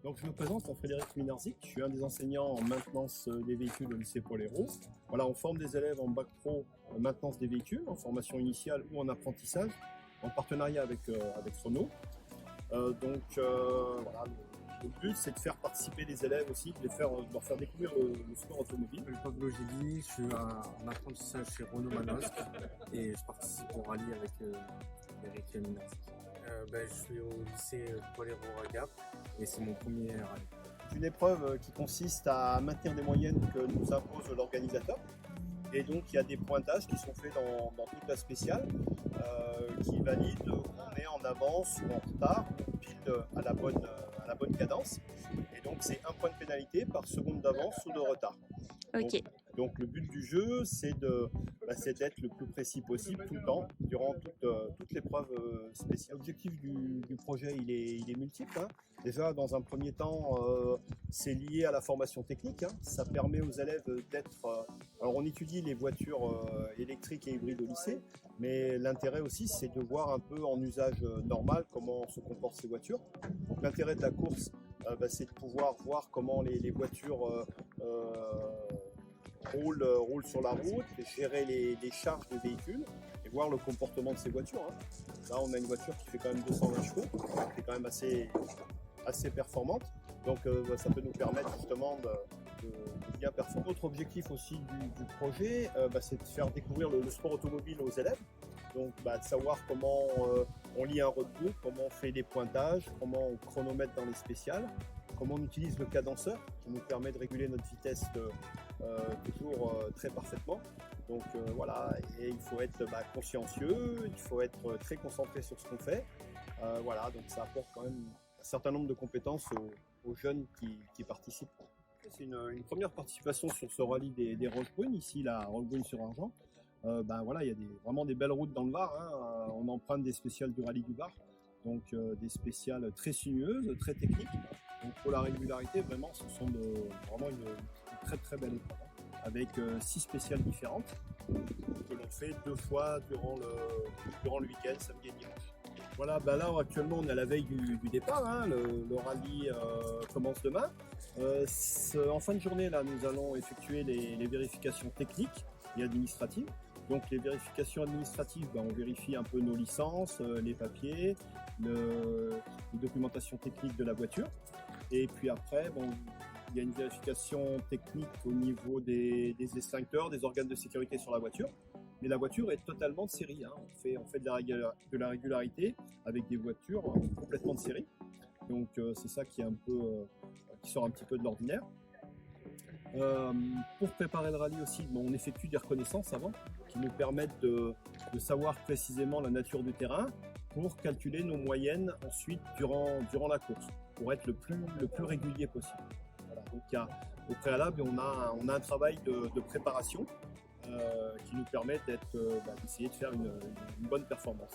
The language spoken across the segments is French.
Donc je me présente, Frédéric Minarzik, je suis un des enseignants en maintenance des véhicules au lycée Paul-Hérault. Voilà, on forme des élèves en bac pro en maintenance des véhicules, en formation initiale ou en apprentissage, en partenariat avec Renault. Voilà, le but c'est de faire participer les élèves aussi, de leur faire découvrir le sport automobile. Pablo Gilly, je suis en apprentissage chez Renault Manosque et je participe au rallye avec Eric Minarzik. Je suis au lycée Paul-Hérault à Gap et c'est mon premier rallye. C'est une épreuve qui consiste à maintenir des moyennes que nous impose l'organisateur. Et donc il y a des pointages qui sont faits dans toute la spéciale qui valident qu'on est en avance ou en retard, ou pile à la bonne cadence. Et donc c'est un point de pénalité par seconde d'avance ou de retard. Ok. Donc le but du jeu, c'est d'être le plus précis possible tout le temps, durant toute l'épreuve spéciale. L'objectif du projet, il est multiple. Hein. Déjà, dans un premier temps, c'est lié à la formation technique. Hein. Ça permet aux élèves d'être... alors on étudie les voitures électriques et hybrides au lycée, mais l'intérêt aussi, c'est de voir un peu en usage normal comment se comportent ces voitures. Donc l'intérêt de la course, c'est de pouvoir voir comment les voitures... roule sur la route, gérer les charges de véhicules et voir le comportement de ces voitures. Hein. Là, on a une voiture qui fait quand même 220 chevaux, qui est quand même assez performante. Donc, ça peut nous permettre justement de bien performer. Autre objectif aussi du projet, c'est de faire découvrir le sport automobile aux élèves. Donc, de savoir comment on lit un roadbook, comment on fait des pointages, comment on chronomètre dans les spéciales, comment on utilise le cadenceur qui nous permet de réguler notre vitesse toujours très parfaitement. Donc voilà, et il faut être consciencieux, il faut être très concentré sur ce qu'on fait. Voilà, donc ça apporte quand même un certain nombre de compétences aux jeunes qui participent. C'est une première participation sur ce rallye des Roches-Brunes, ici la Roquebrune-sur-Argent. Voilà, il y a vraiment des belles routes dans le Var. Hein. On emprunte des spéciales du rallye du Var. Donc des spéciales très sinueuses, très techniques. Donc pour la régularité, vraiment, ce sont vraiment une très très belle épreuve, hein, avec 6 spéciales différentes que l'on fait 2 fois durant le week-end, samedi et dimanche. Voilà, là actuellement on est à la veille du départ, hein, le rallye commence demain. En fin de journée, là, nous allons effectuer les vérifications techniques et administratives. Donc les vérifications administratives, on vérifie un peu nos licences, les papiers, les documentations techniques de la voiture. Et puis après, il y a une vérification technique au niveau des extincteurs, des organes de sécurité sur la voiture. Mais la voiture est totalement de série. Hein. On fait de la régularité avec des voitures complètement de série. Donc c'est ça qui sort un petit peu de l'ordinaire. Pour préparer le rallye aussi, on effectue des reconnaissances avant qui nous permettent de savoir précisément la nature du terrain pour calculer nos moyennes ensuite durant la course, pour être le plus régulier possible. Voilà. Donc au préalable, on a un travail de préparation qui nous permet d'essayer de faire une bonne performance.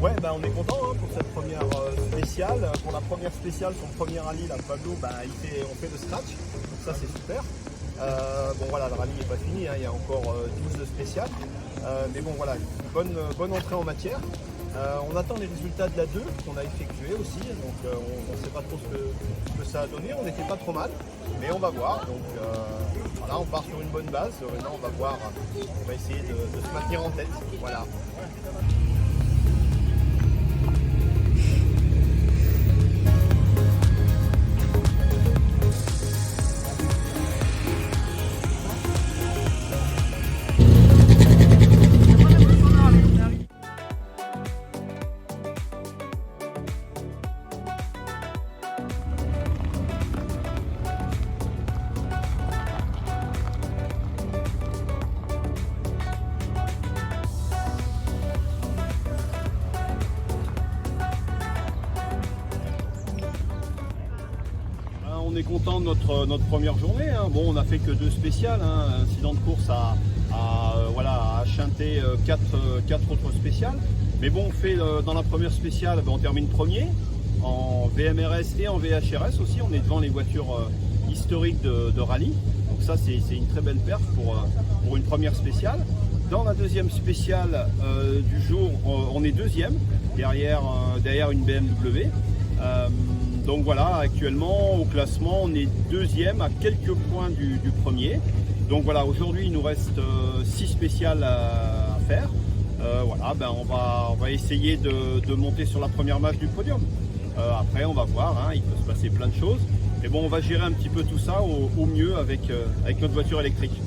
Ouais, on est content hein, pour cette première spéciale. Pour la première spéciale, son premier rallye, là, Pablo, on fait le scratch. Donc ça, c'est super. Bon voilà, le rallye n'est pas fini, hein, il y a encore 12 de spécial. Mais bon voilà, bonne entrée en matière. On attend les résultats de la 2 qu'on a effectué aussi, donc on ne sait pas trop ce que ça a donné. On n'était pas trop mal, mais on va voir. Donc voilà, on part sur une bonne base. Maintenant on va voir, on va essayer de se maintenir en tête. Voilà. On est content de notre première journée, hein. Bon, on n'a fait que 2 spéciales, hein. Incident de course à chanter 4 autres spéciales. Mais bon, on fait dans la première spéciale, on termine premier en VMRS et en VHRS aussi. On est devant les voitures historiques de rallye. Donc ça, c'est une très belle perf pour une première spéciale. Dans la deuxième spéciale du jour, on est deuxième derrière une BMW. Donc voilà, actuellement au classement, on est deuxième à quelques points du premier. Donc voilà, aujourd'hui il nous reste 6 spéciales à faire. Voilà, on va essayer de monter sur la première marche du podium. Après on va voir, hein, il peut se passer plein de choses. Mais bon, on va gérer un petit peu tout ça au mieux avec notre voiture électrique.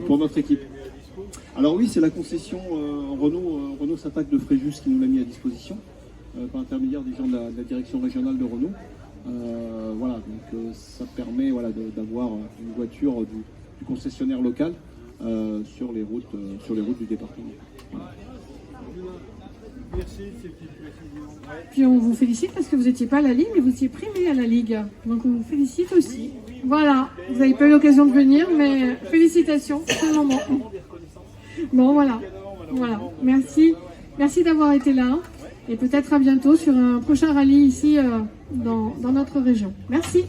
Pour notre équipe. Alors oui, c'est la concession Renault Satac de Fréjus qui nous l'a mis à disposition par l'intermédiaire des gens de la direction régionale de Renault. Voilà, donc ça permet d'avoir une voiture du concessionnaire local sur les routes du département. Voilà. Merci de ces petites précisions. Puis on vous félicite parce que vous n'étiez pas à la Ligue, mais vous étiez primé à la Ligue. Donc on vous félicite aussi. Voilà, vous n'avez pas eu l'occasion de venir, mais félicitations, c'est le moment. Bon, voilà. Merci d'avoir été là. Et peut-être à bientôt sur un prochain rallye ici dans notre région. Merci.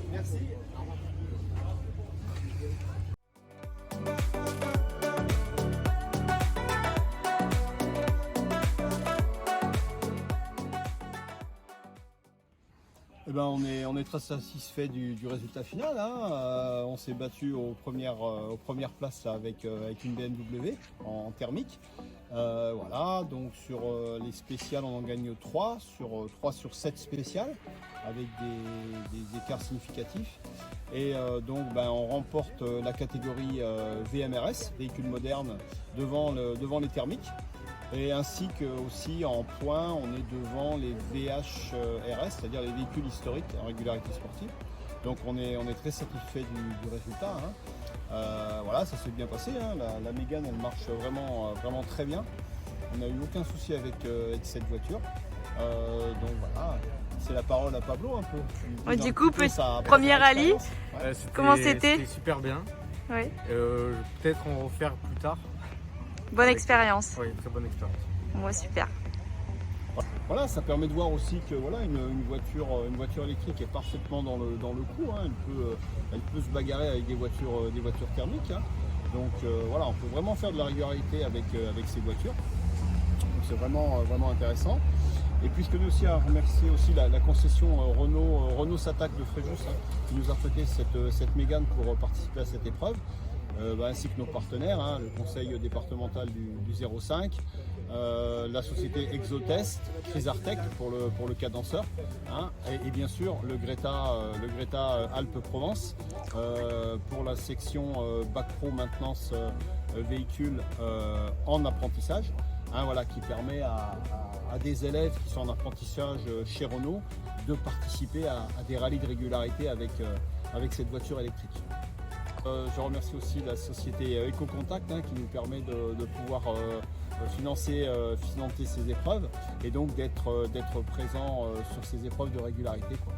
Eh ben, on est très satisfait du résultat final, hein. On s'est battu aux premières places là, avec une BMW en thermique. Voilà, donc sur les spéciales on en gagne 3 sur 7 spéciales avec des écarts significatifs. Et donc on remporte la catégorie VMRS, véhicule moderne, devant les thermiques. Et ainsi que aussi en points, on est devant les VHRS, c'est-à-dire les véhicules historiques en régularité sportive. Donc on est très satisfait du résultat, hein. Voilà, ça s'est bien passé, hein. La Mégane elle marche vraiment très bien. On n'a eu aucun souci avec cette voiture. Donc voilà, c'est la parole à Pablo un peu. Du coup, premier rallye, comment c'était? C'était super bien. Oui. Peut-être en refaire plus tard. Bonne expérience. Oui, très bonne expérience. Moi, super. Voilà, ça permet de voir aussi que voilà, une voiture électrique est parfaitement dans le coup, hein. Elle peut se bagarrer avec des voitures thermiques, hein. Donc voilà, on peut vraiment faire de la régularité avec ces voitures. Donc c'est vraiment intéressant. Et puis je tenais aussi à remercier aussi la concession Renault Satac de Fréjus, hein, qui nous a prêté cette Mégane pour participer à cette épreuve. ainsi que nos partenaires, hein, le conseil départemental du 05, la société Exotest, Crisartec pour le cadenceur, hein, et bien sûr le Greta Alpes-Provence pour la section Bac Pro maintenance véhicule en apprentissage, hein, voilà, qui permet à des élèves qui sont en apprentissage chez Renault de participer à des rallyes de régularité avec cette voiture électrique. Je remercie aussi la société EcoContact, hein, qui nous permet de pouvoir financer ces épreuves et donc d'être présent sur ces épreuves de régularité, quoi.